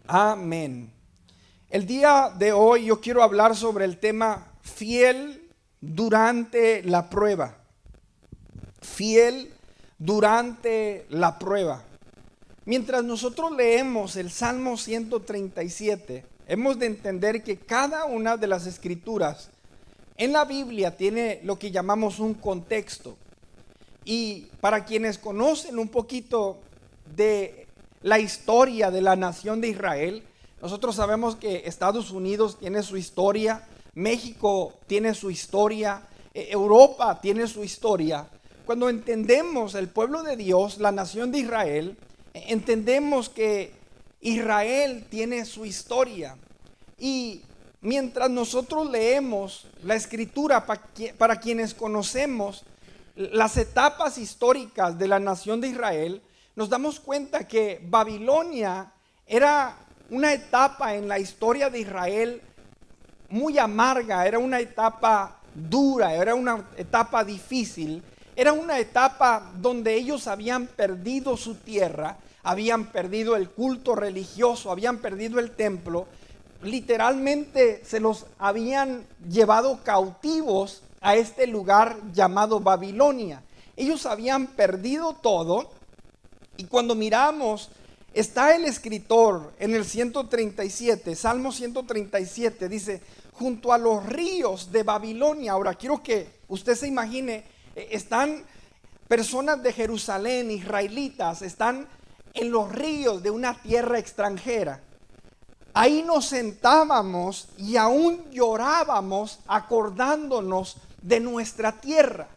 Amén. El día de hoy yo quiero hablar sobre el tema fiel durante la prueba. Fiel durante la prueba. Mientras nosotros leemos el Salmo 137, hemos de entender que cada una de las escrituras en la Biblia tiene lo que llamamos un contexto. Y para quienes conocen un poquito de la historia de la nación de Israel, nosotros sabemos que Estados Unidos tiene su historia, México tiene su historia, Europa tiene su historia. Cuando entendemos el pueblo de Dios, la nación de Israel, entendemos que Israel tiene su historia. Y mientras nosotros leemos la escritura, para quienes conocemos las etapas históricas de la nación de Israel, nos damos cuenta que Babilonia era una etapa en la historia de Israel muy amarga, era una etapa dura, era una etapa difícil, era una etapa donde ellos habían perdido su tierra, habían perdido el culto religioso, habían perdido el templo, literalmente se los habían llevado cautivos a este lugar llamado Babilonia. Ellos habían perdido todo. Y cuando miramos, está el escritor en el 137, Salmo 137, dice, junto a los ríos de Babilonia. Ahora quiero que usted se imagine, están personas de Jerusalén, israelitas, están en los ríos de una tierra extranjera. Ahí nos sentábamos y aún llorábamos acordándonos de nuestra tierra.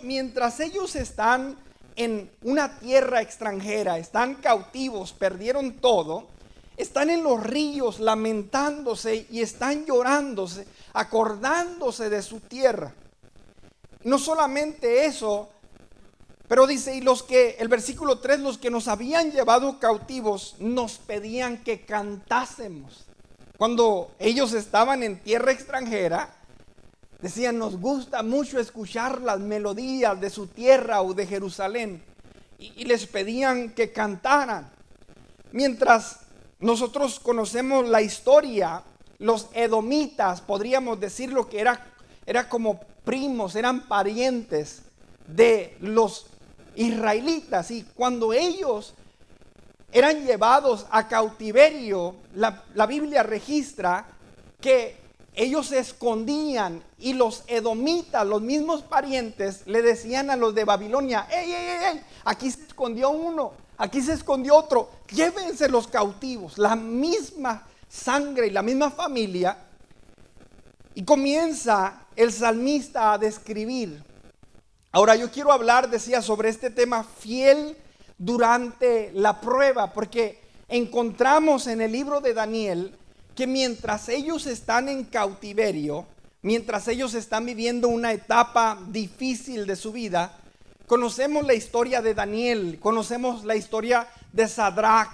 Mientras ellos están en una tierra extranjera, están cautivos, perdieron todo, están en los ríos lamentándose y están llorándose, acordándose de su tierra. No solamente eso, pero dice, el versículo 3, los que nos habían llevado cautivos nos pedían que cantásemos. Cuando ellos estaban en tierra extranjera, decían, nos gusta mucho escuchar las melodías de su tierra o de Jerusalén. Y les pedían que cantaran. Mientras nosotros conocemos la historia, los edomitas, podríamos decirlo que era como primos, eran parientes de los israelitas. Y cuando ellos eran llevados a cautiverio, la Biblia registra que ellos se escondían y los edomitas, los mismos parientes, le decían a los de Babilonia, ¡Ey! Aquí se escondió uno, aquí se escondió otro, llévense los cautivos, la misma sangre y la misma familia. Y comienza el salmista a describir. Ahora yo quiero hablar, decía, sobre este tema fiel durante la prueba, porque encontramos en el libro de Daniel que mientras ellos están en cautiverio, mientras ellos están viviendo una etapa difícil de su vida, conocemos la historia de Daniel, conocemos la historia de Sadrach,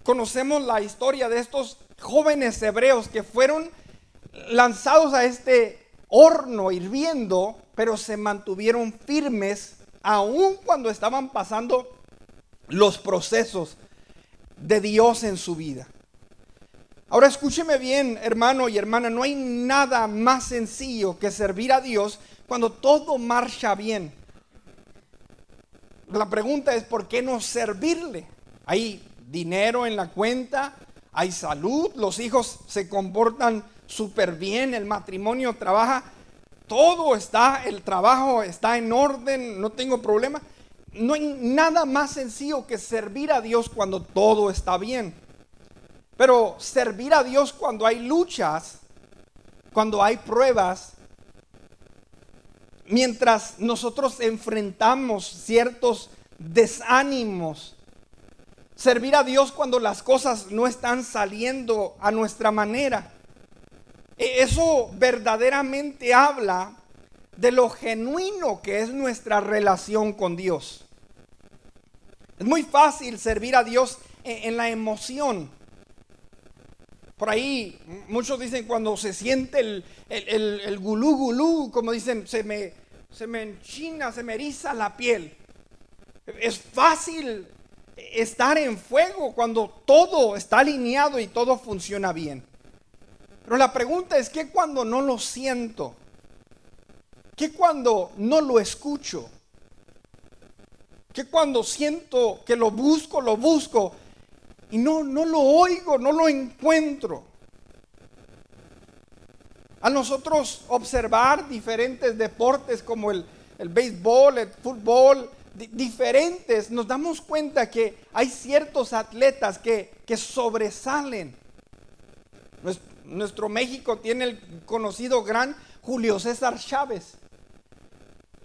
conocemos la historia de estos jóvenes hebreos que fueron lanzados a este horno hirviendo, pero se mantuvieron firmes aun cuando estaban pasando los procesos de Dios en su vida. Ahora escúcheme bien, hermano y hermana, no hay nada más sencillo que servir a Dios cuando todo marcha bien. La pregunta es, ¿por qué no servirle? Hay dinero en la cuenta, hay salud, los hijos se comportan súper bien, el matrimonio trabaja, todo está, el trabajo está en orden, no tengo problema. No hay nada más sencillo que servir a Dios cuando todo está bien. Pero servir a Dios cuando hay luchas, cuando hay pruebas, mientras nosotros enfrentamos ciertos desánimos, servir a Dios cuando las cosas no están saliendo a nuestra manera, eso verdaderamente habla de lo genuino que es nuestra relación con Dios. Es muy fácil servir a Dios en la emoción. Por ahí muchos dicen cuando se siente el gulú gulú, como dicen, se me enchina, se me eriza la piel. Es fácil estar en fuego cuando todo está alineado y todo funciona bien. Pero la pregunta es, ¿qué cuando no lo siento? ¿Qué cuando no lo escucho? ¿Qué cuando siento que lo busco y no lo oigo, no lo encuentro? A nosotros observar diferentes deportes como el béisbol, el fútbol, diferentes, nos damos cuenta que hay ciertos atletas que sobresalen. Nuestro México tiene el conocido gran Julio César Chávez.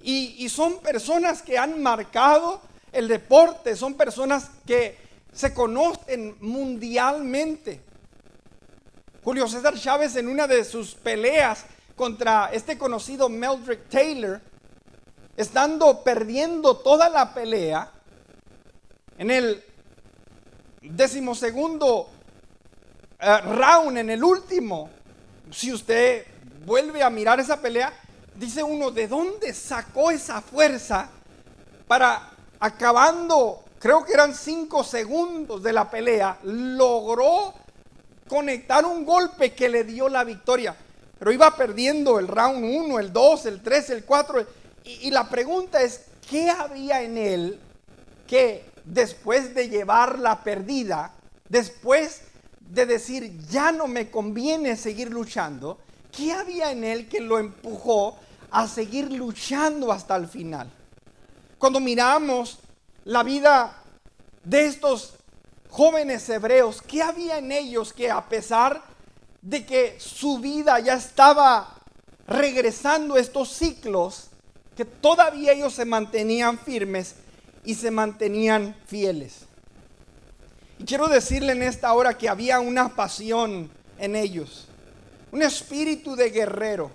Y son personas que han marcado el deporte, son personas que se conocen mundialmente. Julio César Chávez, en una de sus peleas contra este conocido Meldrick Taylor, estando perdiendo toda la pelea, en el 12º round, en el último, si usted vuelve a mirar esa pelea, dice uno, ¿de dónde sacó esa fuerza para, acabando, creo que eran 5 segundos de la pelea, logró conectar un golpe que le dio la victoria? Pero iba perdiendo el round 1, el 2, el 3, el 4. Y la pregunta es, ¿qué había en él que después de llevar la perdida, después de decir, ya no me conviene seguir luchando, qué había en él que lo empujó a seguir luchando hasta el final? Cuando miramos la vida de estos jóvenes hebreos, ¿qué había en ellos que, a pesar de que su vida ya estaba regresando a estos ciclos, que todavía ellos se mantenían firmes y se mantenían fieles? Y quiero decirle en esta hora que había una pasión en ellos, un espíritu de guerrero.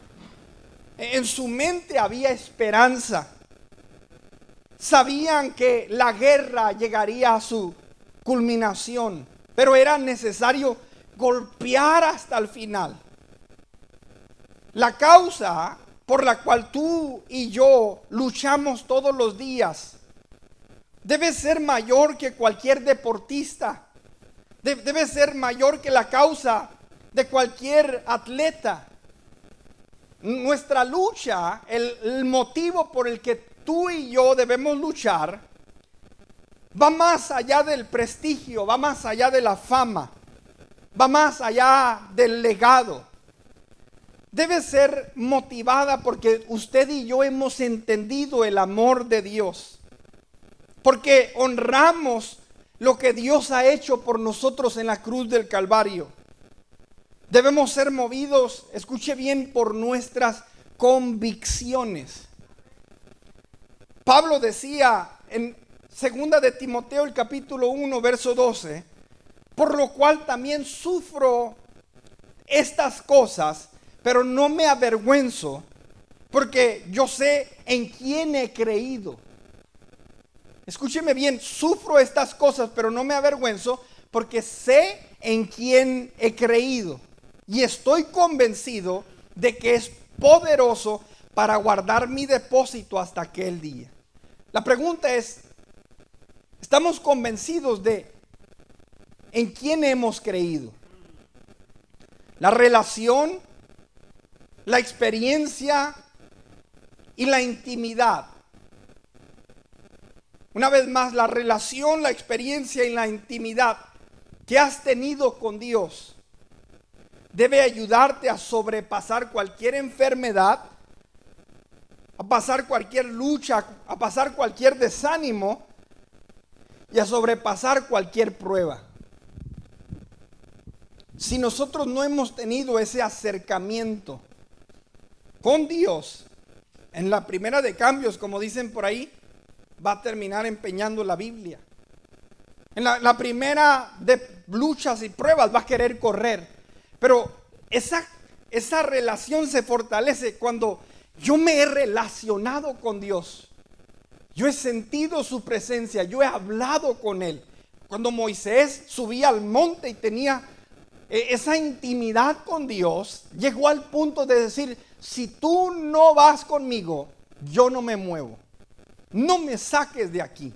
En su mente había esperanza. Sabían que la guerra llegaría a su culminación, pero era necesario golpear hasta el final. La causa por la cual tú y yo luchamos todos los días debe ser mayor que cualquier deportista, debe ser mayor que la causa de cualquier atleta. Nuestra lucha, el motivo por el que tú y yo debemos luchar, va más allá del prestigio, va más allá de la fama, va más allá del legado. Debe ser motivada porque usted y yo hemos entendido el amor de Dios, porque honramos lo que Dios ha hecho por nosotros en la cruz del Calvario. Debemos ser movidos, escuche bien, por nuestras convicciones. Pablo decía en 2 de Timoteo, el capítulo 1, verso 12, por lo cual también sufro estas cosas, pero no me avergüenzo, porque yo sé en quién he creído. Escúcheme bien, sufro estas cosas, pero no me avergüenzo, porque sé en quién he creído. Y estoy convencido de que es poderoso para guardar mi depósito hasta aquel día. La pregunta es, ¿estamos convencidos de en quién hemos creído? La relación, la experiencia y la intimidad. Una vez más, la relación, la experiencia y la intimidad que has tenido con Dios debe ayudarte a sobrepasar cualquier enfermedad, a pasar cualquier lucha, a pasar cualquier desánimo y a sobrepasar cualquier prueba. Si nosotros no hemos tenido ese acercamiento con Dios, en la primera de cambios, como dicen por ahí, va a terminar empeñando la Biblia. En la primera de luchas y pruebas va a querer correr. Pero esa relación se fortalece cuando yo me he relacionado con Dios. Yo he sentido su presencia, yo he hablado con Él. Cuando Moisés subía al monte y tenía esa intimidad con Dios, llegó al punto de decir, si tú no vas conmigo, yo no me muevo. No me saques de aquí.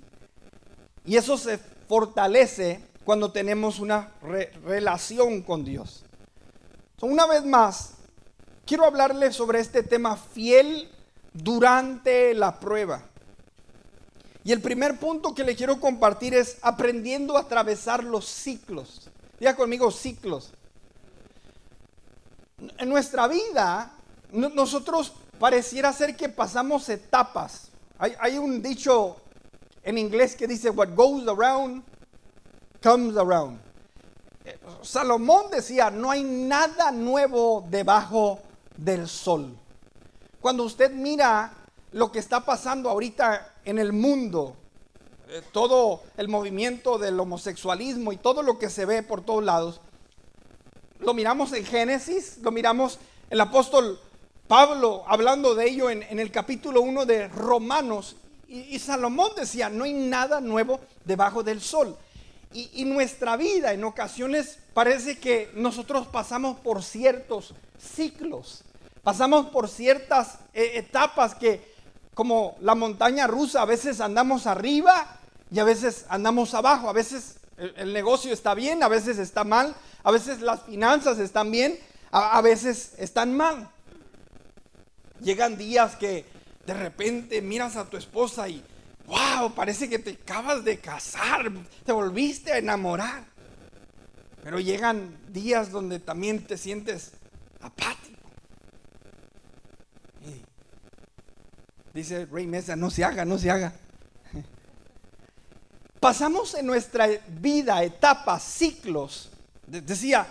Y eso se fortalece cuando tenemos una relación con Dios. Una vez más, quiero hablarles sobre este tema, fiel durante la prueba. Y el primer punto que le quiero compartir es aprendiendo a atravesar los ciclos. Diga conmigo, ciclos. En nuestra vida, nosotros pareciera ser que pasamos etapas. Hay un dicho en inglés que dice, what goes around, comes around. Salomón decía, no hay nada nuevo debajo del sol. Cuando usted mira lo que está pasando ahorita en el mundo, todo el movimiento del homosexualismo y todo lo que se ve por todos lados, lo miramos en Génesis, lo miramos el apóstol Pablo hablando de ello en el capítulo 1 de Romanos, y Salomón decía, no hay nada nuevo debajo del sol. Y nuestra vida en ocasiones parece que nosotros pasamos por ciertos ciclos, pasamos por ciertas etapas que, como la montaña rusa, a veces andamos arriba y a veces andamos abajo, a veces el negocio está bien, a veces está mal, a veces las finanzas están bien, a veces están mal. Llegan días que de repente miras a tu esposa y wow, parece que te acabas de casar, te volviste a enamorar. Pero llegan días donde también te sientes apático. Y dice Rey Mesa, no se haga, no se haga. Pasamos en nuestra vida etapas, ciclos, decía,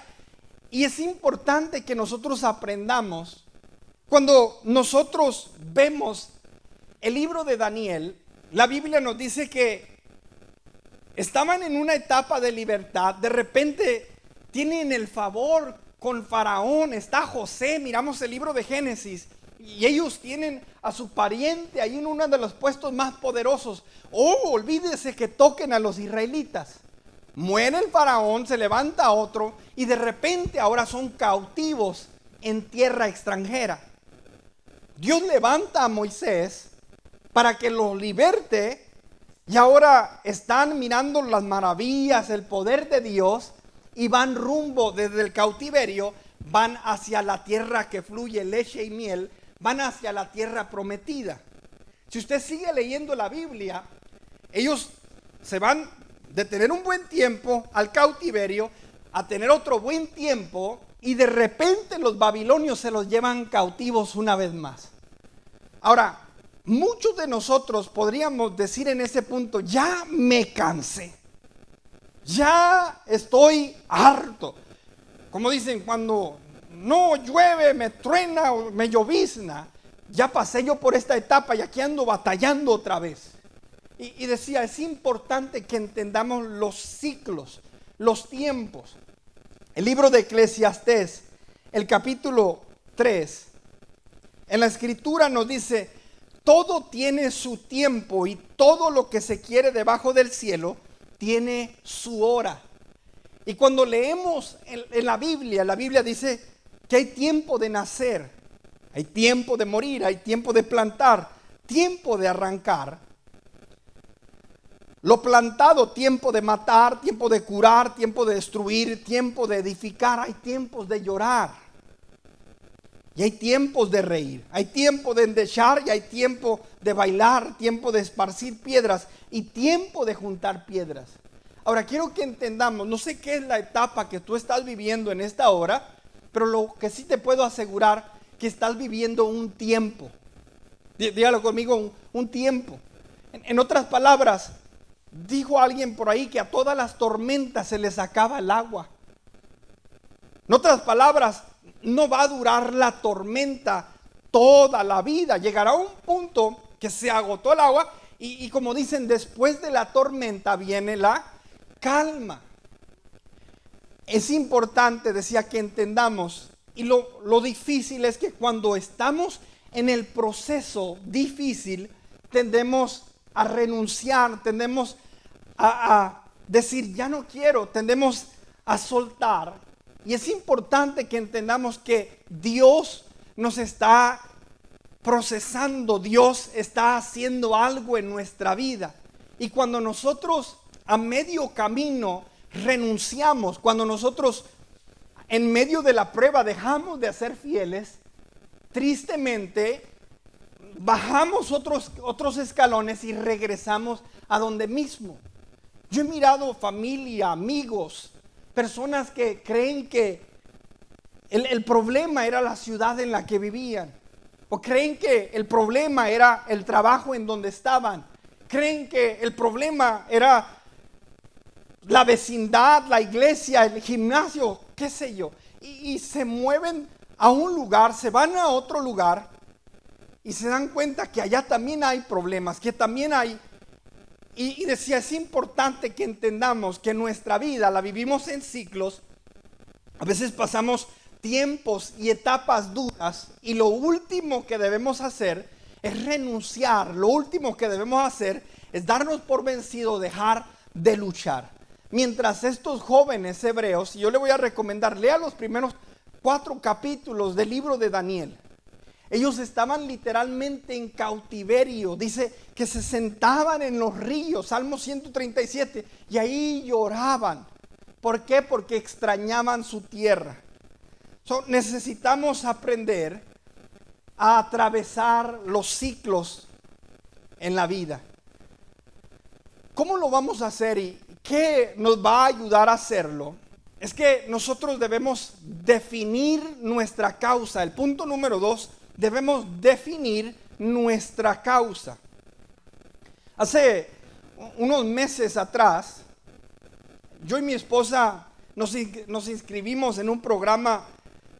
y es importante que nosotros aprendamos. Cuando nosotros vemos el libro de Daniel, la Biblia nos dice que estaban en una etapa de libertad, de repente tienen el favor con Faraón, está José, miramos el libro de Génesis, y ellos tienen a su pariente ahí en uno de los puestos más poderosos. Oh, olvídese que toquen a los israelitas. Muere el Faraón, se levanta otro, y de repente ahora son cautivos en tierra extranjera. Dios levanta a Moisés para que los liberte, y ahora están mirando las maravillas, el poder de Dios, y van rumbo desde el cautiverio, van hacia la tierra que fluye leche y miel, van hacia la tierra prometida. Si usted sigue leyendo la Biblia, ellos se van de tener un buen tiempo al cautiverio a tener otro buen tiempo, y de repente los babilonios se los llevan cautivos una vez más. Ahora, muchos de nosotros podríamos decir en ese punto, ya me cansé, ya estoy harto. Como dicen, cuando no llueve, me truena o me llovizna, ya pasé yo por esta etapa y aquí ando batallando otra vez. Y decía, es importante que entendamos los ciclos, los tiempos. El libro de Eclesiastés, el capítulo 3, en la escritura nos dice, todo tiene su tiempo y todo lo que se quiere debajo del cielo tiene su hora. Y cuando leemos en la Biblia dice que hay tiempo de nacer, hay tiempo de morir, hay tiempo de plantar, tiempo de arrancar. Lo plantado, tiempo de matar, tiempo de curar, tiempo de destruir, tiempo de edificar, hay tiempos de llorar. Y hay tiempos de reír, hay tiempo de endechar y hay tiempo de bailar, tiempo de esparcir piedras y tiempo de juntar piedras. Ahora quiero que entendamos, no sé qué es la etapa que tú estás viviendo en esta hora, pero lo que sí te puedo asegurar que estás viviendo un tiempo. Dígalo conmigo, un tiempo. En otras palabras, dijo alguien por ahí que a todas las tormentas se les acaba el agua. En otras palabras, no va a durar la tormenta toda la vida. Llegará un punto que se agotó el agua y como dicen, después de la tormenta viene la calma. Es importante, decía, que entendamos, y lo difícil es que cuando estamos en el proceso difícil, tendemos a renunciar, tendemos a decir, ya no quiero, tendemos a soltar. Y es importante que entendamos que Dios nos está procesando, Dios está haciendo algo en nuestra vida. Y cuando nosotros a medio camino renunciamos, cuando nosotros en medio de la prueba dejamos de ser fieles, tristemente bajamos otros escalones y regresamos a donde mismo. Yo he mirado familia, amigos, personas que creen que el problema era la ciudad en la que vivían, o creen que el problema era el trabajo en donde estaban, creen que el problema era la vecindad, la iglesia, el gimnasio, qué sé yo, y se mueven a un lugar, se van a otro lugar y se dan cuenta que allá también hay problemas, que también hay. Y decía, es importante que entendamos que nuestra vida la vivimos en ciclos. A veces pasamos tiempos y etapas duras y lo último que debemos hacer es renunciar. Lo último que debemos hacer es darnos por vencido, dejar de luchar. Mientras estos jóvenes hebreos, yo le voy a recomendar, lea los primeros 4 capítulos del libro de Daniel. Ellos estaban literalmente en cautiverio. Dice que se sentaban en los ríos, Salmo 137, y ahí lloraban. ¿Por qué? Porque extrañaban su tierra. Necesitamos aprender a atravesar los ciclos en la vida. ¿Cómo lo vamos a hacer y qué nos va a ayudar a hacerlo? Es que nosotros debemos definir nuestra causa. El punto número 2, debemos definir nuestra causa. Hace unos meses atrás, yo y mi esposa nos inscribimos en un programa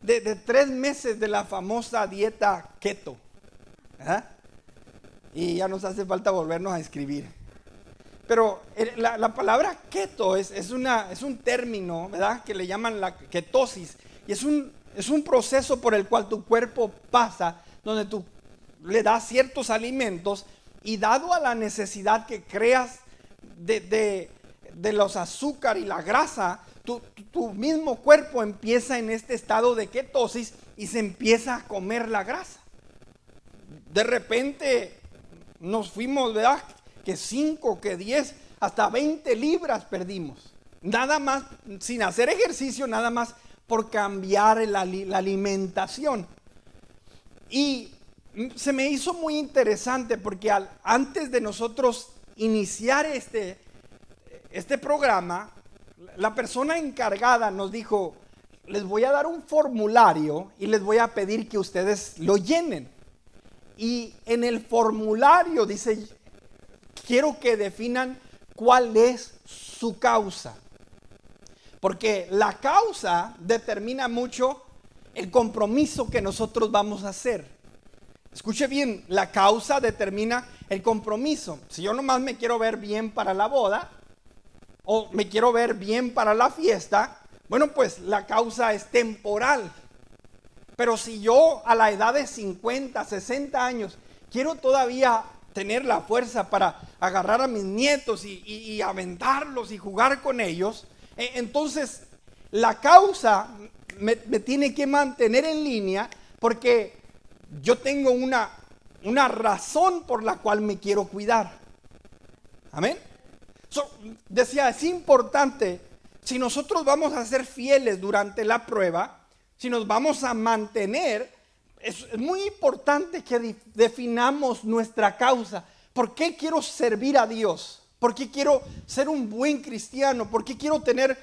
de 3 meses de la famosa dieta keto. Y ya nos hace falta volvernos a inscribir. Pero la palabra keto es un término, ¿verdad?, que le llaman la ketosis. Y es un proceso por el cual tu cuerpo pasa, donde tú le das ciertos alimentos y dado a la necesidad que creas de los azúcar y la grasa, tu mismo cuerpo empieza en este estado de ketosis y se empieza a comer la grasa. De repente nos fuimos, ¿verdad?, que 5, que 10, hasta 20 libras perdimos. Nada más, sin hacer ejercicio, nada más por cambiar la alimentación. Y se me hizo muy interesante porque antes de nosotros iniciar este programa, la persona encargada nos dijo, les voy a dar un formulario y les voy a pedir que ustedes lo llenen. Y en el formulario dice, quiero que definan cuál es su causa. Porque la causa determina mucho el compromiso que nosotros vamos a hacer. Escuche bien, la causa determina el compromiso. Si yo nomás me quiero ver bien para la boda o me quiero ver bien para la fiesta, bueno, pues la causa es temporal. Pero si yo a la edad de 50, 60 años quiero todavía tener la fuerza para agarrar a mis nietos y aventarlos y jugar con ellos, entonces la causa me tiene que mantener en línea porque yo tengo una razón por la cual me quiero cuidar. Amén. Decía, es importante, si nosotros vamos a ser fieles durante la prueba, si nos vamos a mantener, es muy importante que definamos nuestra causa. ¿Por qué quiero servir a Dios? ¿Por qué quiero ser un buen cristiano? ¿Por qué quiero tener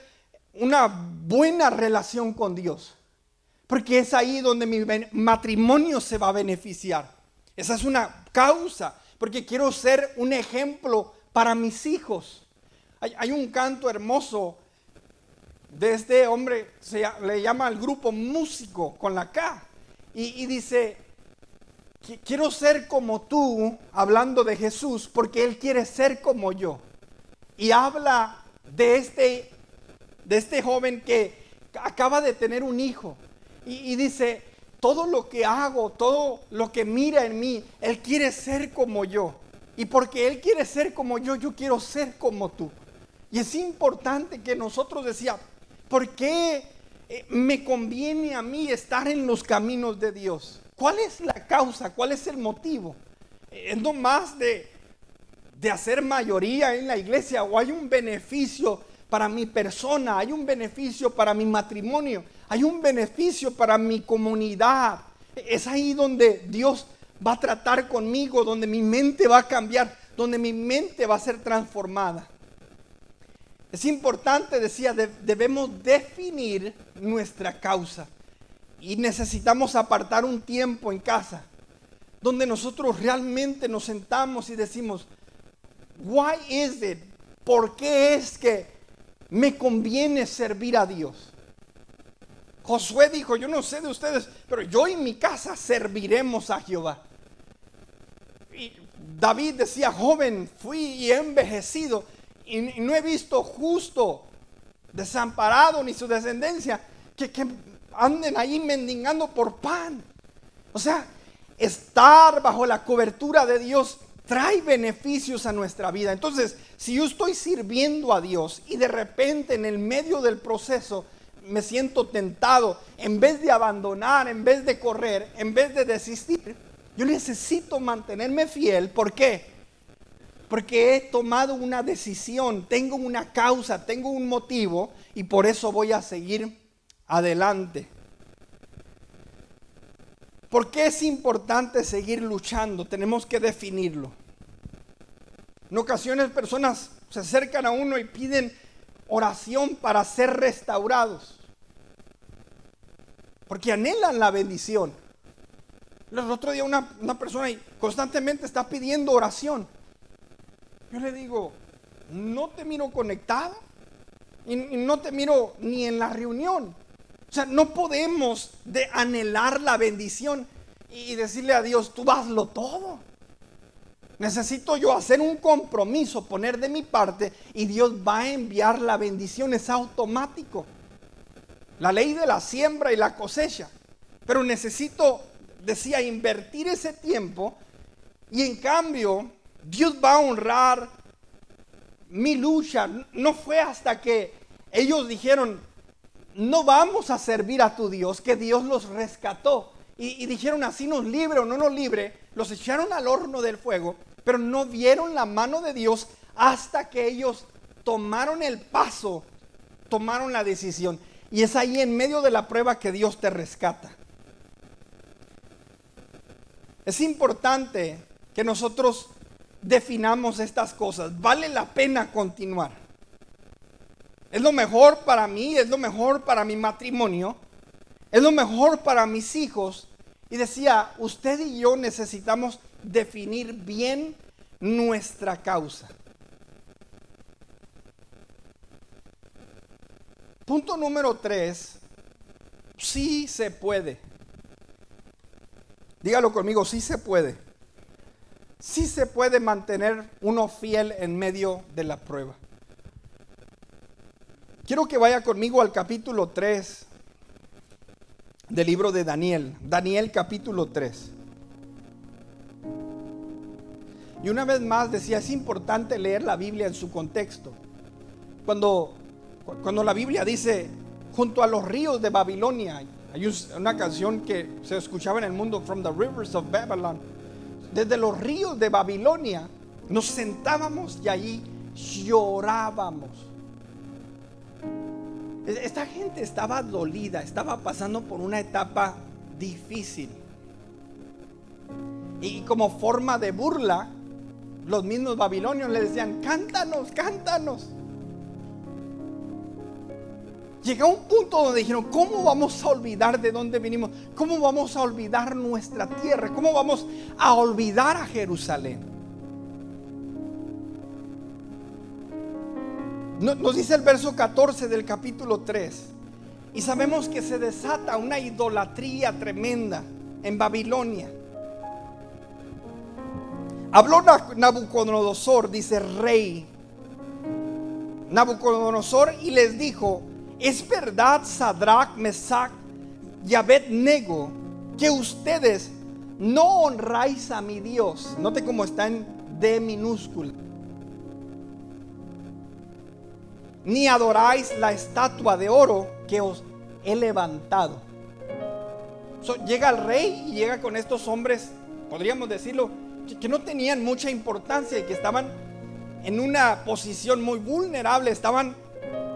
una buena relación con Dios? Porque es ahí donde mi matrimonio se va a beneficiar. Esa es una causa. Porque quiero ser un ejemplo para mis hijos. Hay un canto hermoso de este hombre, le llama al grupo Músico con la K. Y dice, quiero ser como tú, hablando de Jesús, porque Él quiere ser como yo. Y habla de este joven que acaba de tener un hijo. Y dice, todo lo que hago, todo lo que mira en mí, Él quiere ser como yo. Y porque Él quiere ser como yo quiero ser como tú. Y es importante que nosotros decíamos, ¿por qué me conviene a mí estar en los caminos de Dios? ¿Cuál es la causa? ¿Cuál es el motivo? Es no más de de hacer mayoría en la iglesia, o hay un beneficio para mi persona, hay un beneficio para mi matrimonio, hay un beneficio para mi comunidad. Es ahí donde Dios va a tratar conmigo, donde mi mente va a cambiar, donde mi mente va a ser transformada. Es importante, decía, debemos definir nuestra causa. Y necesitamos apartar un tiempo en casa donde nosotros realmente nos sentamos y decimos, why is it? ¿Por qué es que me conviene servir a Dios? Josué dijo, yo no sé de ustedes, pero yo y mi casa serviremos a Jehová. Y David decía, joven fui y he envejecido y no he visto justo desamparado ni su descendencia que anden ahí mendigando por pan. O sea, estar bajo la cobertura de Dios trae beneficios a nuestra vida. Entonces, si yo estoy sirviendo a Dios y de repente en el medio del proceso me siento tentado, en vez de abandonar, en vez de correr, en vez de desistir, yo necesito mantenerme fiel. ¿Por qué? Porque he tomado una decisión, tengo una causa, tengo un motivo y por eso voy a seguir adelante. ¿Por qué es importante seguir luchando? Tenemos que definirlo. En ocasiones personas se acercan a uno y piden oración para ser restaurados, porque anhelan la bendición. El otro día una persona constantemente está pidiendo oración. Yo le digo, no te miro conectado y no te miro ni en la reunión. O sea, no podemos anhelar la bendición y decirle a Dios, tú hazlo todo. Necesito yo hacer un compromiso, poner de mi parte y Dios va a enviar la bendición. Es automático. La ley de la siembra y la cosecha. Pero necesito, decía, invertir ese tiempo y en cambio Dios va a honrar mi lucha. No fue hasta que ellos dijeron, no vamos a servir a tu Dios, que Dios los rescató. Y dijeron, así nos libre o no nos libre. Los echaron al horno del fuego, pero no vieron la mano de Dios hasta que ellos tomaron el paso, tomaron la decisión. Y es ahí en medio de la prueba que Dios te rescata. Es importante que nosotros definamos estas cosas. Vale la pena continuar. Es lo mejor para mí, es lo mejor para mi matrimonio, es lo mejor para mis hijos. Y decía, usted y yo necesitamos definir bien nuestra causa. Punto número 3, sí se puede. Dígalo conmigo, sí se puede. Sí se puede mantener uno fiel en medio de la prueba. Quiero que vaya conmigo al capítulo 3 del libro de Daniel. Daniel capítulo 3. Y una vez más decía, es importante leer la Biblia en su contexto. Cuando la Biblia dice, junto a los ríos de Babilonia, hay una canción que se escuchaba en el mundo, From the Rivers of Babylon. Desde los ríos de Babilonia nos sentábamos y allí llorábamos. Esta gente estaba dolida, estaba pasando por una etapa difícil. Y como forma de burla, los mismos babilonios le decían, cántanos, cántanos. Llegó un punto donde dijeron, ¿cómo vamos a olvidar de dónde venimos? ¿Cómo vamos a olvidar nuestra tierra? ¿Cómo vamos a olvidar a Jerusalén? Nos dice el verso 14 del capítulo 3. Y sabemos que se desata una idolatría tremenda en Babilonia. Habló Nabucodonosor, dice rey Nabucodonosor, y les dijo, es verdad, Sadrach, Mesach y Abednego, que ustedes no honráis a mi Dios. Note cómo está en D minúscula. Ni adoráis la estatua de oro que os he levantado. Llega el rey y llega con estos hombres, podríamos decirlo, que no tenían mucha importancia y que estaban en una posición muy vulnerable, estaban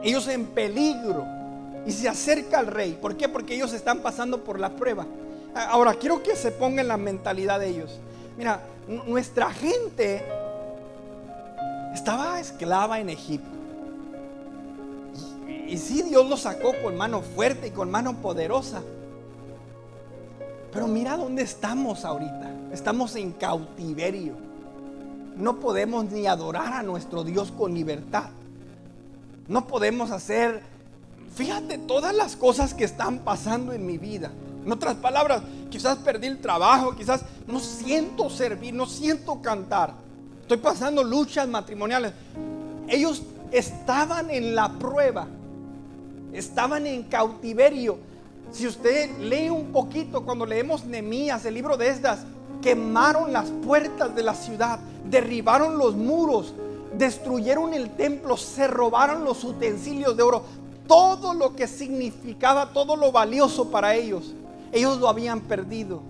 ellos en peligro. Y se acerca al rey. ¿Por qué? Porque ellos están pasando por la prueba. Ahora, quiero que se ponga en la mentalidad de ellos. Mira, nuestra gente estaba esclava en Egipto. Y sí, Dios los sacó con mano fuerte y con mano poderosa. Pero mira dónde estamos ahorita. Estamos en cautiverio. No podemos ni adorar a nuestro Dios con libertad. No podemos hacer, fíjate todas las cosas que están pasando en mi vida. En otras palabras, quizás perdí el trabajo, quizás no siento servir, no siento cantar. Estoy pasando luchas matrimoniales. Ellos estaban en la prueba. Estaban en cautiverio. Si usted lee un poquito, cuando leemos Nehemías, el libro de Esdras, quemaron las puertas de la ciudad, derribaron los muros, destruyeron el templo, se robaron los utensilios de oro, todo lo que significaba, todo lo valioso para ellos, ellos lo habían perdido.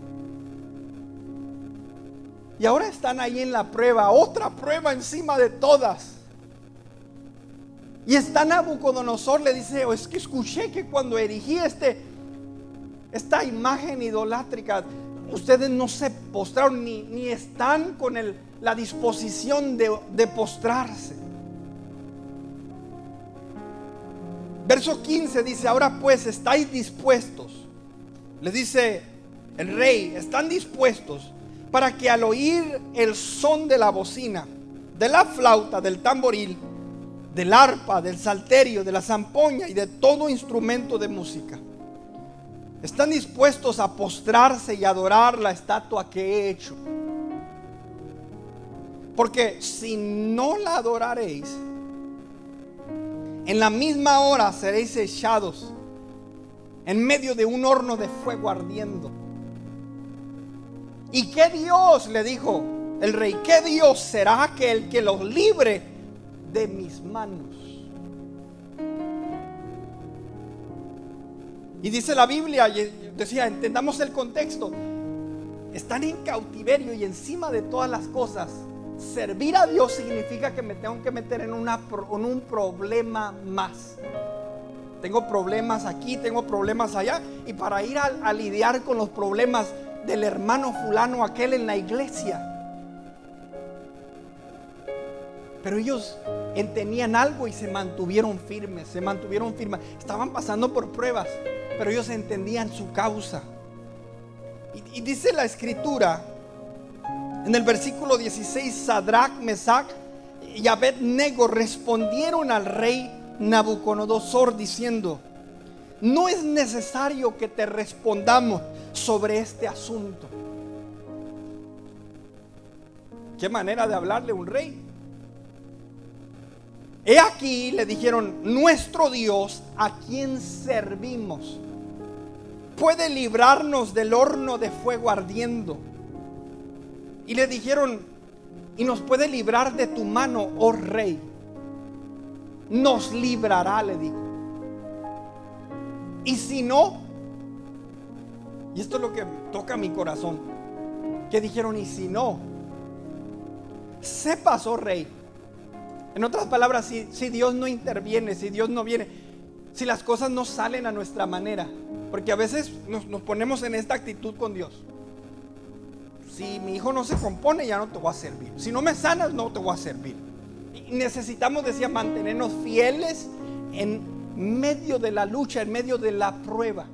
Y ahora están ahí en la prueba, otra prueba encima de todas. Y está Nabucodonosor, le dice, es que escuché que cuando erigí esta imagen idolátrica, ustedes no se postraron ni están con la disposición de postrarse. Verso 15 dice, ahora pues estáis dispuestos. Les dice el rey, están dispuestos para que al oír el son de la bocina, de la flauta, del tamboril, del arpa, del salterio, de la zampoña y de todo instrumento de música, están dispuestos a postrarse y adorar la estatua que he hecho. Porque si no la adoraréis, en la misma hora seréis echados en medio de un horno de fuego ardiendo. ¿Y qué Dios, le dijo el rey, qué Dios será aquel que los libre de mis manos? Y dice la Biblia, decía, entendamos el contexto, están en cautiverio y encima de todas las cosas, servir a Dios significa que me tengo que meter en un problema más. Tengo problemas aquí, tengo problemas allá, y para ir a lidiar con los problemas del hermano fulano aquel en la iglesia. Pero ellos entendían algo y se mantuvieron firmes, estaban pasando por pruebas, pero ellos entendían su causa. Y dice la escritura en el versículo 16, Sadrach, Mesach y Abed-nego respondieron al rey Nabucodonosor diciendo, no es necesario que te respondamos sobre este asunto. ¿Qué manera de hablarle a un rey? He aquí, le dijeron, nuestro Dios, a quien servimos, puede librarnos del horno de fuego ardiendo. Y le dijeron, y nos puede librar de tu mano, oh rey. Nos librará, le dijo. Y si no, y esto es lo que toca mi corazón, que dijeron, y si no, sepas, oh rey. En otras palabras, si Dios no interviene, si Dios no viene, si las cosas no salen a nuestra manera, porque a veces nos ponemos en esta actitud con Dios. Si mi hijo no se compone, ya no te voy a servir. Si no me sanas, no te voy a servir. Y necesitamos, decía, mantenernos fieles en medio de la lucha, en medio de la prueba.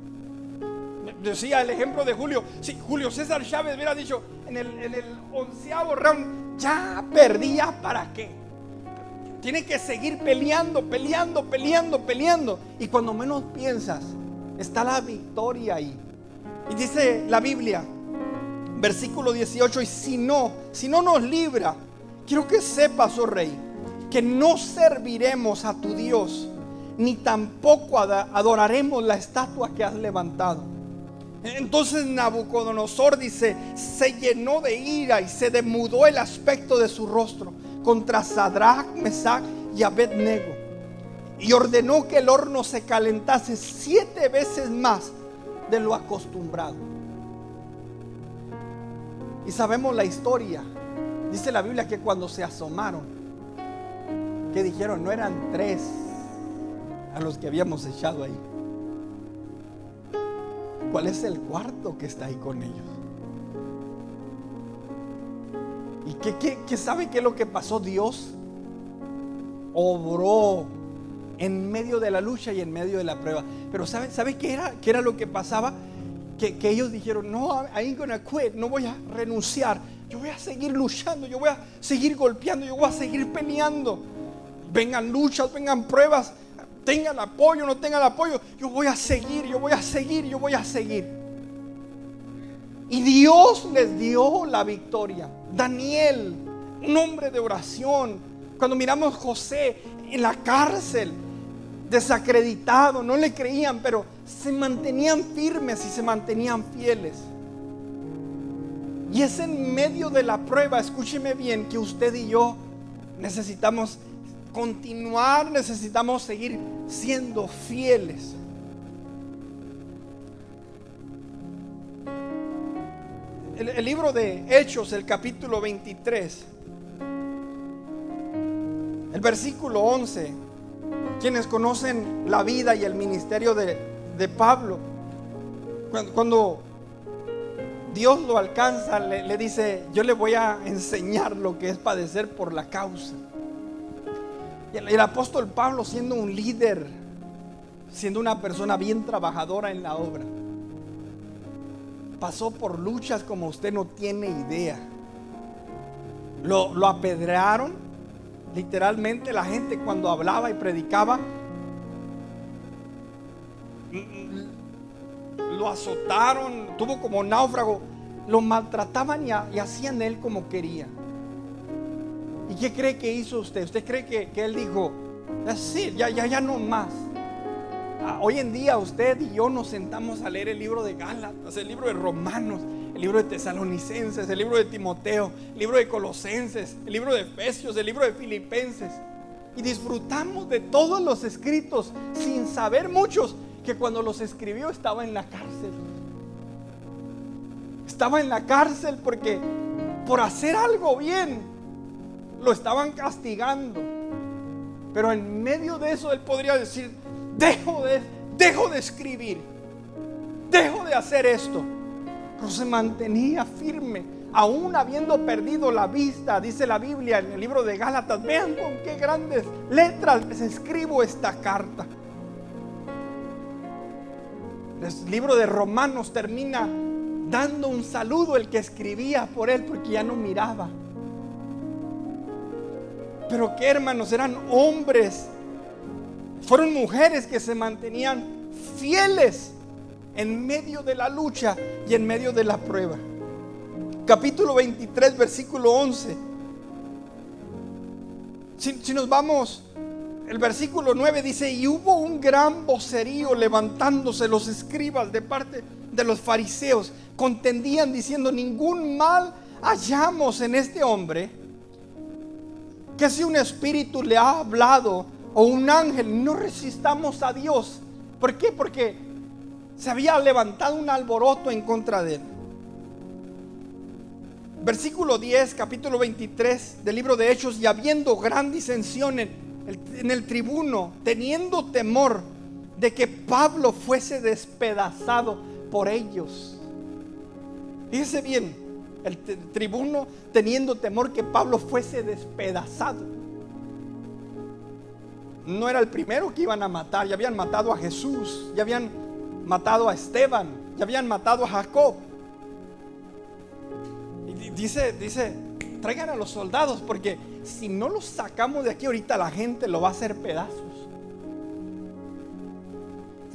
Decía el ejemplo de Julio. Si Julio César Chávez hubiera dicho en el 11º round, ya perdía, ¿para qué? Tiene que seguir peleando. Y cuando menos piensas, está la victoria ahí. Y dice la Biblia, versículo 18, y si no nos libra, quiero que sepas, oh rey, que no serviremos a tu Dios, ni tampoco adoraremos la estatua que has levantado. Entonces Nabucodonosor, dice, se llenó de ira y se demudó el aspecto de su rostro contra Sadrach, Mesach y Abed-nego, y ordenó que el horno se calentase 7 veces más de lo acostumbrado. Y sabemos la historia. Dice la Biblia que cuando se asomaron, que dijeron, no eran 3 a los que habíamos echado ahí. ¿Cuál es el cuarto que está ahí con ellos? ¿Y qué sabe qué es lo que pasó? Dios obró en medio de la lucha y en medio de la prueba. Pero ¿sabe qué era lo que pasaba? Que ellos dijeron, no, I ain't gonna quit, no voy a renunciar. Yo voy a seguir luchando, yo voy a seguir golpeando, yo voy a seguir peleando. Vengan luchas, vengan pruebas, tengan apoyo, no tengan apoyo. Yo voy a seguir, yo voy a seguir, yo voy a seguir. Y Dios les dio la victoria. Daniel, un hombre de oración. Cuando miramos a José en la cárcel, desacreditado, no le creían, pero se mantenían firmes y se mantenían fieles. Y es en medio de la prueba, escúcheme bien, que usted y yo necesitamos continuar, necesitamos seguir siendo fieles. El libro de Hechos, el capítulo 23, el versículo 11. Quienes conocen la vida y el ministerio de Pablo, cuando Dios lo alcanza, le dice, yo le voy a enseñar lo que es padecer por la causa. Y el apóstol Pablo, siendo un líder, siendo una persona bien trabajadora en la obra, pasó por luchas como usted no tiene idea. Lo apedrearon. Literalmente la gente cuando hablaba y predicaba, lo azotaron, tuvo como náufrago, lo maltrataban y hacían de él como querían. ¿Y qué cree que hizo usted? ¿Usted cree que él dijo, así, ya no más? Hoy en día usted y yo nos sentamos a leer el libro de Gálatas, el libro de Romanos, el libro de Tesalonicenses, el libro de Timoteo, el libro de Colosenses, el libro de Efesios, el libro de Filipenses, y disfrutamos de todos los escritos sin saber muchos que cuando los escribió estaba en la cárcel. Estaba en la cárcel porque por hacer algo bien lo estaban castigando. Pero en medio de eso él podría decir, dejo de escribir, dejo de hacer esto. Pero se mantenía firme, aún habiendo perdido la vista. Dice la Biblia en el libro de Gálatas, vean con qué grandes letras les escribo esta carta. El libro de Romanos termina dando un saludo el que escribía por él, porque ya no miraba. Pero que, hermanos, eran hombres, fueron mujeres que se mantenían fieles en medio de la lucha y en medio de la prueba. Capítulo 23, versículo 11. Si nos vamos, el versículo 9 dice, y hubo un gran vocerío levantándose los escribas de parte de los fariseos, contendían diciendo, ningún mal hallamos en este hombre, que si un espíritu le ha hablado o un ángel, no resistamos a Dios. ¿Por qué? Porque se había levantado un alboroto en contra de él. Versículo 10, capítulo 23 del libro de Hechos, y habiendo gran disensión en el tribuno, teniendo temor de que Pablo fuese despedazado por ellos. Fíjese bien, el tribuno teniendo temor que Pablo fuese despedazado. No era el primero que iban a matar, ya habían matado a Jesús, ya habían matado a Esteban, ya habían matado a Jacob. Y dice, traigan a los soldados, porque si no los sacamos de aquí ahorita la gente lo va a hacer pedazos.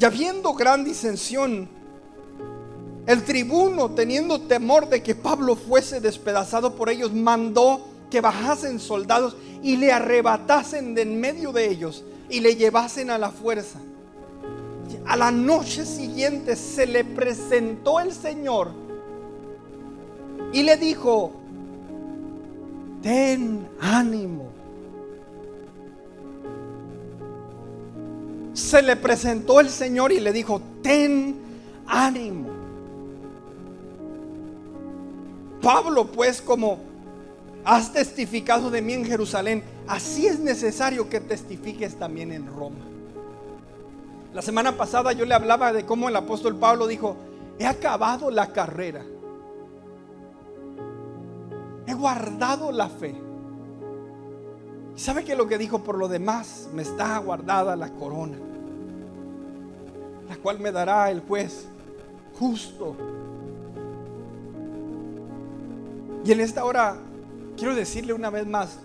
Y habiendo gran disensión, el tribuno, teniendo temor de que Pablo fuese despedazado por ellos, mandó que bajasen soldados y le arrebatasen de en medio de ellos y le llevasen a la fuerza. A la noche siguiente se le presentó el Señor y le dijo, ten ánimo. Se le presentó el Señor y le dijo, ten ánimo. Pablo, pues, como has testificado de mí en Jerusalén, así es necesario que testifiques también en Roma. La semana pasada yo le hablaba de cómo el apóstol Pablo dijo: he acabado la carrera, he guardado la fe. ¿Sabe qué es lo que dijo? Por lo demás me está guardada la corona, la cual me dará el juez justo. Y en esta hora quiero decirle una vez más: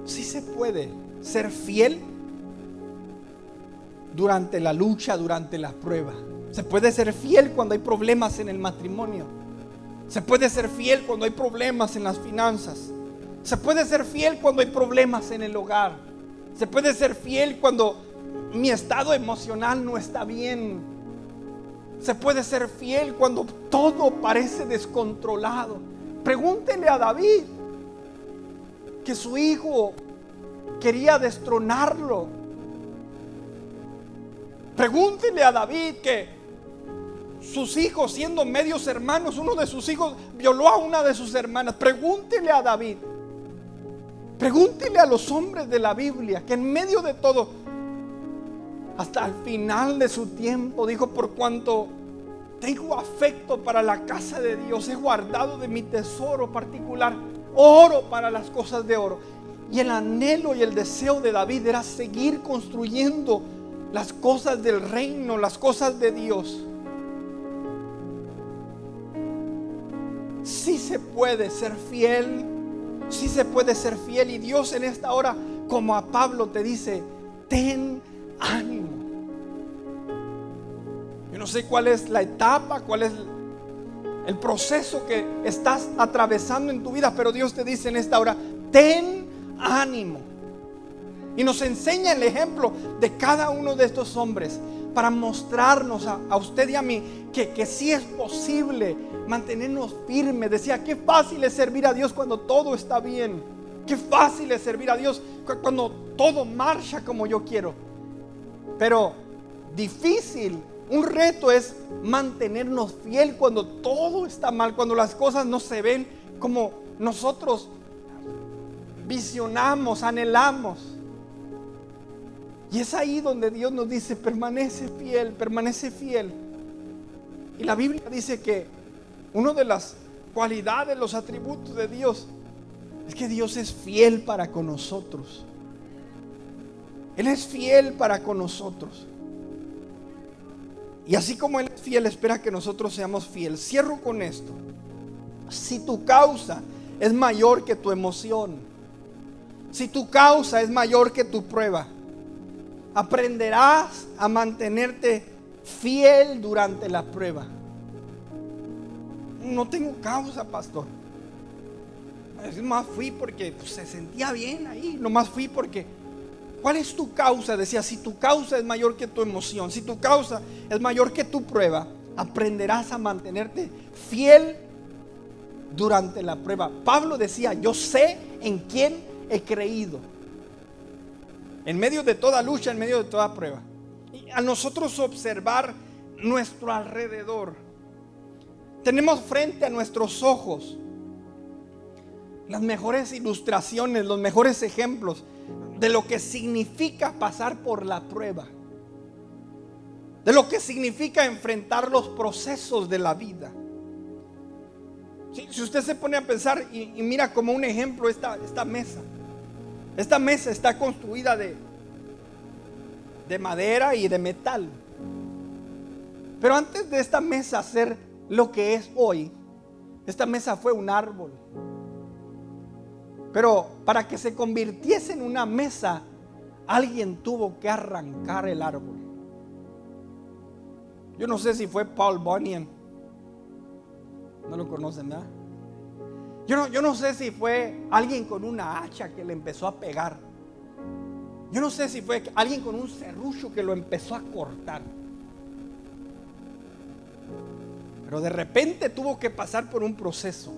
sí se puede ser fiel durante la lucha, durante la prueba. Se puede ser fiel cuando hay problemas en el matrimonio. Se puede ser fiel cuando hay problemas en las finanzas. Se puede ser fiel cuando hay problemas en el hogar. Se puede ser fiel cuando mi estado emocional no está bien. Se puede ser fiel cuando todo parece descontrolado. Pregúntele a David, que su hijo quería destronarlo. Pregúntele a David que sus hijos, siendo medios hermanos, uno de sus hijos violó a una de sus hermanas. Pregúntele a David. Pregúntele a los hombres de la Biblia que en medio de todo, hasta el final de su tiempo, dijo: por cuanto tengo afecto para la casa de Dios, he guardado de mi tesoro particular oro para las cosas de oro. Y el anhelo y el deseo de David era seguir construyendo las cosas del reino, las cosas de Dios. Sí se puede ser fiel, sí se puede ser fiel. Y Dios en esta hora, como a Pablo, te dice: ten ánimo. Yo no sé cuál es la etapa, cuál es el proceso que estás atravesando en tu vida, pero Dios te dice en esta hora: ten ánimo. Y nos enseña el ejemplo de cada uno de estos hombres para mostrarnos a usted y a mí que sí es posible mantenernos firmes. Decía: qué fácil es servir a Dios cuando todo está bien. Qué fácil es servir a Dios cuando todo marcha como yo quiero. Pero difícil, un reto es mantenernos fiel cuando todo está mal, cuando las cosas no se ven como nosotros visionamos, anhelamos. Y es ahí donde Dios nos dice: permanece fiel, permanece fiel. Y la Biblia dice que una de las cualidades, los atributos de Dios, es que Dios es fiel para con nosotros. Él es fiel para con nosotros. Y así como Él es fiel, espera que nosotros seamos fieles. Cierro con esto. Si tu causa es mayor que tu emoción, si tu causa es mayor que tu prueba, aprenderás a mantenerte fiel durante la prueba. No tengo causa, pastor. Nomás fui porque se sentía bien ahí. Nomás fui porque... ¿Cuál es tu causa? Decía: si tu causa es mayor que tu emoción, si tu causa es mayor que tu prueba, aprenderás a mantenerte fiel durante la prueba. Pablo decía: yo sé en quién he creído. En medio de toda lucha, en medio de toda prueba. Y a nosotros observar nuestro alrededor, tenemos frente a nuestros ojos las mejores ilustraciones, los mejores ejemplos de lo que significa pasar por la prueba, de lo que significa enfrentar los procesos de la vida. Si usted se pone a pensar y mira como un ejemplo esta mesa. Esta mesa está construida de madera y de metal. Pero antes de esta mesa ser lo que es hoy, esta mesa fue un árbol. Pero para que se convirtiese en una mesa, alguien tuvo que arrancar el árbol. Yo no sé si fue Paul Bunyan. No lo conocen, ¿verdad? Yo no sé si fue alguien con una hacha que le empezó a pegar. Yo no sé si fue alguien con un serrucho que lo empezó a cortar. Pero de repente tuvo que pasar por un proceso.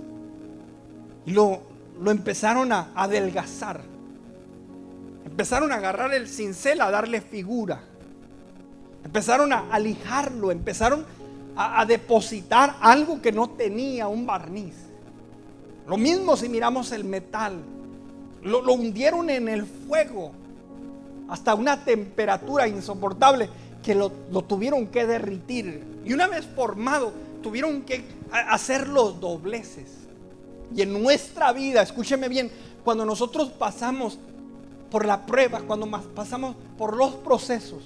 Y lo empezaron a adelgazar. Empezaron a agarrar el cincel, a darle figura. Empezaron a lijarlo. Empezaron a depositar algo que no tenía, un barniz. Lo mismo si miramos el metal. Lo hundieron en el fuego hasta una temperatura insoportable que lo tuvieron que derritir. Y una vez formado, tuvieron que hacer los dobleces. Y en nuestra vida, escúcheme bien, cuando nosotros pasamos por la prueba, cuando pasamos por los procesos,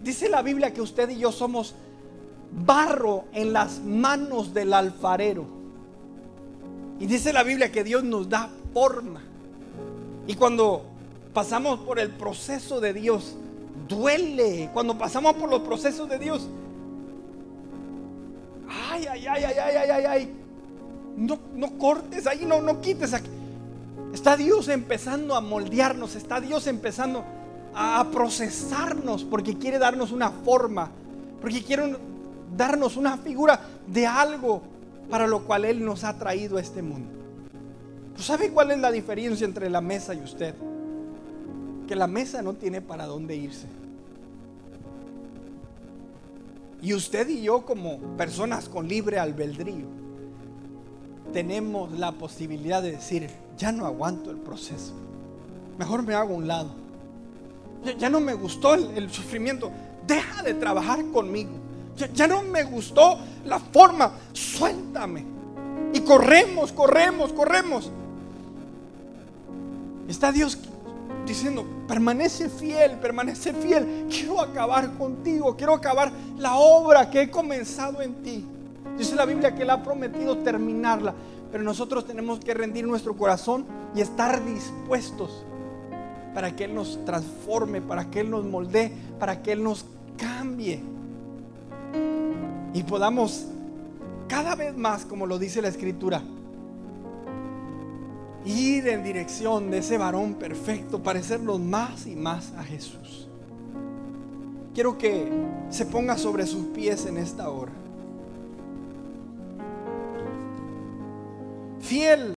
dice la Biblia que usted y yo somos barro en las manos del alfarero. Y dice la Biblia que Dios nos da forma. Y cuando pasamos por el proceso de Dios, duele. Cuando pasamos por los procesos de Dios, ay. No cortes ahí, no quites aquí. Está Dios empezando a moldearnos, está Dios empezando a procesarnos, porque quiere darnos una forma, porque quiere darnos una figura de algo para lo cual Él nos ha traído a este mundo. ¿Sabe cuál es la diferencia entre la mesa y usted? Que la mesa no tiene para dónde irse. Y usted y yo, como personas con libre albedrío, tenemos la posibilidad de decir: ya no aguanto el proceso, mejor me hago a un lado. Ya no me gustó el sufrimiento, deja de trabajar conmigo. Ya no me gustó la forma, suéltame. Y corremos. Está Dios diciendo: permanece fiel. Quiero acabar contigo, quiero acabar la obra que he comenzado en ti. Dice la Biblia que Él ha prometido terminarla, pero nosotros tenemos que rendir nuestro corazón y estar dispuestos para que Él nos transforme, para que Él nos moldee, para que Él nos cambie y podamos cada vez más, como lo dice la Escritura, ir en dirección de ese varón perfecto, parecernos más y más a Jesús. Quiero que se ponga sobre sus pies en esta hora. Fiel